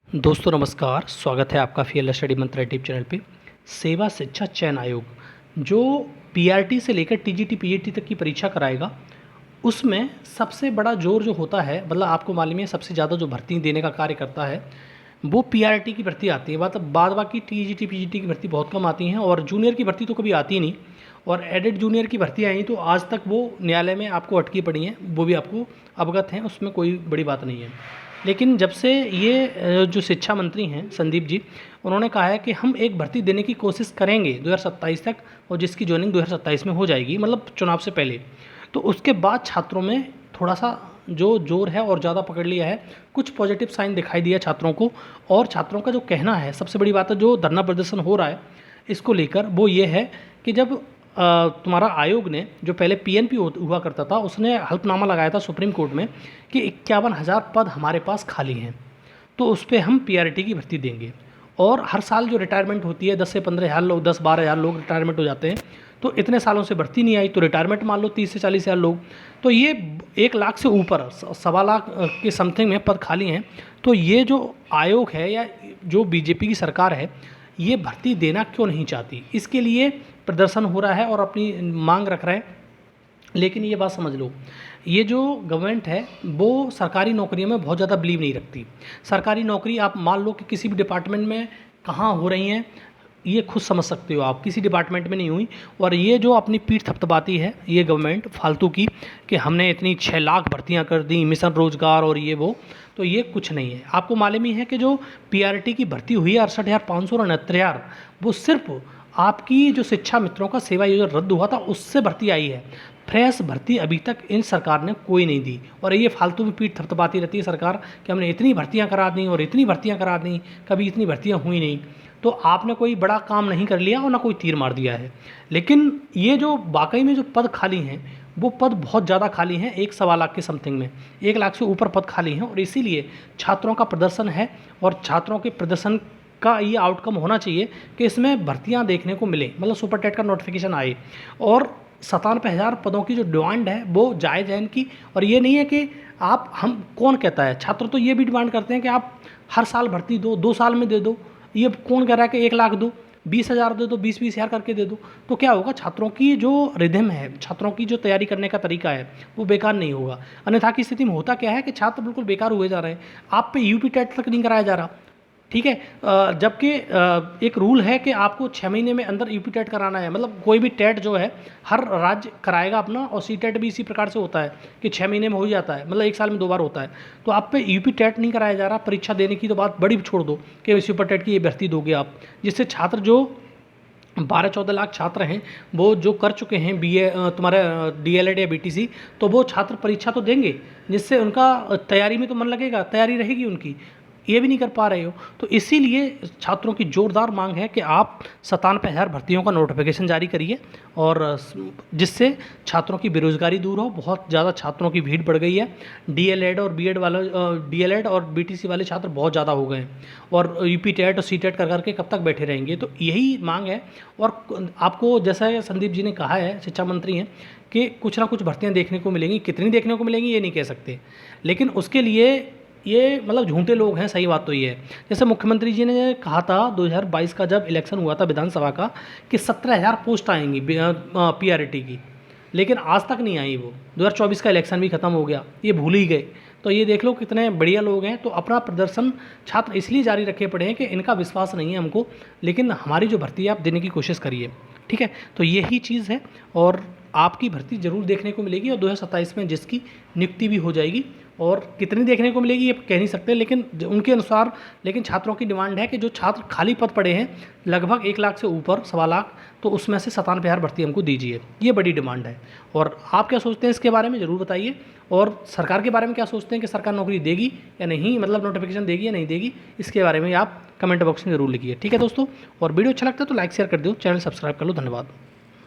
दोस्तों नमस्कार, स्वागत है आपका फीएलएस स्टडी मंत्र यूट्यूब चैनल पे। सेवा शिक्षा चयन आयोग जो पीआरटी से लेकर टीजीटी पीजीटी तक की परीक्षा कराएगा, उसमें सबसे बड़ा जोर जो होता है, मतलब आपको मालूम है सबसे ज़्यादा जो भर्ती देने का कार्य करता है वो पीआरटी की भर्ती आती है। बाद बाकी टीजीटी पीजीटी की भर्ती बहुत कम आती हैं और जूनियर की भर्ती तो कभी आती ही नहीं। और एडेड जूनियर की भर्ती आई तो आज तक वो न्यायालय में आपको अटकी पड़ी हैं, वो भी आपको अवगत हैं, उसमें कोई बड़ी बात नहीं है। लेकिन जब से ये जो शिक्षा मंत्री हैं संदीप जी, उन्होंने कहा है कि हम एक भर्ती देने की कोशिश करेंगे 2027 तक, और जिसकी ज्वाइनिंग 2027 में हो जाएगी, मतलब चुनाव से पहले। तो उसके बाद छात्रों में थोड़ा सा जो जोर है और ज़्यादा पकड़ लिया है, कुछ पॉजिटिव साइन दिखाई दिया छात्रों को। और छात्रों का जो कहना है, सबसे बड़ी बात है जो धरना प्रदर्शन हो रहा है इसको लेकर, वो ये है कि जब तुम्हारा आयोग ने, जो पहले पीएनपी हुआ करता था, उसने हल्फनामा लगाया था सुप्रीम कोर्ट में कि 51,000 पद हमारे पास खाली हैं, तो उस पर हम पीआरटी की भर्ती देंगे। और हर साल जो रिटायरमेंट होती है 10 से 15,000 लोग, 10-12,000 लोग रिटायरमेंट हो जाते हैं, तो इतने सालों से भर्ती नहीं आई तो रिटायरमेंट मान लो 30 से 40,000 लोग, तो ये 1 लाख से ऊपर 1.25 लाख के समथिंग में पद खाली हैं। तो ये जो आयोग है या जो बीजेपी की सरकार है, ये भर्ती देना क्यों नहीं चाहती, इसके लिए प्रदर्शन हो रहा है और अपनी मांग रख रहे हैं। लेकिन ये बात समझ लो, ये जो गवर्नमेंट है वो सरकारी नौकरियों में बहुत ज़्यादा बिलीव नहीं रखती। सरकारी नौकरी आप मान लो कि किसी भी डिपार्टमेंट में कहाँ हो रही हैं, ये खुद समझ सकते हो आप, किसी डिपार्टमेंट में नहीं हुई। और ये जो अपनी पीठ थपथपाती है ये गवर्नमेंट फालतू की, कि हमने इतनी 6 लाख भर्तियां कर दी, मिशन रोजगार और ये वो, तो ये कुछ नहीं है। आपको मालूम ही है कि जो पीआरटी की भर्ती हुई है 68,500 और 69,000, वो सिर्फ आपकी जो शिक्षा मित्रों का सेवा योजना रद्द हुआ था उससे भर्ती आई है। फ्रेश भर्ती अभी तक इन सरकार ने कोई नहीं दी। और ये फालतू में पीठ थपथपाती रहती है सरकार कि हमने इतनी भर्तियां करा दी और इतनी भर्तियां करा दी, कभी इतनी भर्तियां हुई नहीं। तो आपने कोई बड़ा काम नहीं कर लिया और ना कोई तीर मार दिया है। लेकिन ये जो वाकई में जो पद खाली हैं, वो पद बहुत ज़्यादा खाली हैं, 1-1.25 लाख के समथिंग में, 1 लाख से ऊपर पद खाली हैं। और इसीलिए छात्रों का प्रदर्शन है, और छात्रों के प्रदर्शन का ये आउटकम होना चाहिए कि इसमें भर्तियां देखने को मिले, मतलब सुपर टेट का नोटिफिकेशन आए। और 97,000 पदों की जो डिमांड है वो जायज़ है इनकी। और ये नहीं है कि आप, हम कौन कहता है, छात्र तो ये भी डिमांड करते हैं कि आप हर साल भर्ती दो, 2 साल में दे दो। ये कौन कह रहा है कि 1 लाख दो, 20,000 दे दो, 20-20 हज़ार करके दे दो। तो क्या होगा, छात्रों की जो रिदम है, छात्रों की जो तैयारी करने का तरीका है, वो बेकार नहीं होगा। अन्यथा की स्थिति में होता क्या है कि छात्र बिल्कुल बेकार हुए जा रहे हैं। आप पे यूपी टेट तक नहीं कराया जा रहा, ठीक है। जबकि एक रूल है कि आपको 6 महीने में अंदर यूपी टेट कराना है, मतलब कोई भी टेट जो है हर राज्य कराएगा अपना, और सी टेट भी इसी प्रकार से होता है कि 6 महीने में हो जाता है, मतलब 1 साल में 2 बार होता है। तो आप पे यूपी टेट नहीं कराया जा रहा। परीक्षा देने की तो बात बड़ी छोड़ दो कि सुपर टेट की ये भर्ती दोगे आप, जिससे छात्र जो 12-14 लाख छात्र हैं, वो जो कर चुके हैं बीए, तुम्हारा डीएलएड या बीटीसी, तो वो छात्र परीक्षा तो देंगे, जिससे उनका तैयारी में तो मन लगेगा, तैयारी रहेगी उनकी। ये भी नहीं कर पा रहे हो। तो इसीलिए छात्रों की ज़ोरदार मांग है कि आप 97,000 भर्तियों का नोटिफिकेशन जारी करिए, और जिससे छात्रों की बेरोज़गारी दूर हो। बहुत ज़्यादा छात्रों की भीड़ बढ़ गई है, डीएलएड और बीएड वाले, डीएलएड और बीटीसी वाले छात्र बहुत ज़्यादा हो गए हैं, और यूपी टेट और सी टेट कर करके कब तक बैठे रहेंगे। तो यही मांग है। और आपको जैसा संदीप जी ने कहा है, शिक्षा मंत्री हैं, कि कुछ ना कुछ भर्तियाँ देखने को मिलेंगी। कितनी देखने को मिलेंगी ये नहीं कह सकते, लेकिन उसके लिए ये मतलब झूठे लोग हैं, सही बात तो ये है। जैसे मुख्यमंत्री जी ने कहा था 2022 का जब इलेक्शन हुआ था विधानसभा का, कि 17,000 पोस्ट आएंगी पीआरटी की, लेकिन आज तक नहीं आई। वो 2024 का इलेक्शन भी ख़त्म हो गया, ये भूल ही गए। तो ये देख लो कितने बढ़िया लोग हैं। तो अपना प्रदर्शन छात्र इसलिए जारी रखे पड़े हैं कि इनका विश्वास नहीं है हमको, लेकिन हमारी जो भर्ती है आप देने की कोशिश करिए, ठीक है। तो यही चीज़ है, और आपकी भर्ती ज़रूर देखने को मिलेगी, और 2027 में जिसकी नियुक्ति भी हो जाएगी। और कितनी देखने को मिलेगी ये कह नहीं सकते, लेकिन उनके अनुसार, लेकिन छात्रों की डिमांड है कि जो छात्र खाली पद पड़े हैं लगभग 1 लाख से ऊपर, 1.25 लाख, तो उसमें से 97,000 भर्ती हमको दीजिए, ये बड़ी डिमांड है। और आप क्या सोचते हैं इसके बारे में ज़रूर बताइए। और सरकार के बारे में क्या सोचते हैं कि सरकार नौकरी देगी या नहीं, मतलब नोटिफिकेशन देगी या नहीं देगी, इसके बारे में आप कमेंट बॉक्स में ज़रूर लिखिए, ठीक है दोस्तों। और वीडियो अच्छा लगता है तो लाइक शेयर कर दो, चैनल सब्सक्राइब कर लो। धन्यवाद।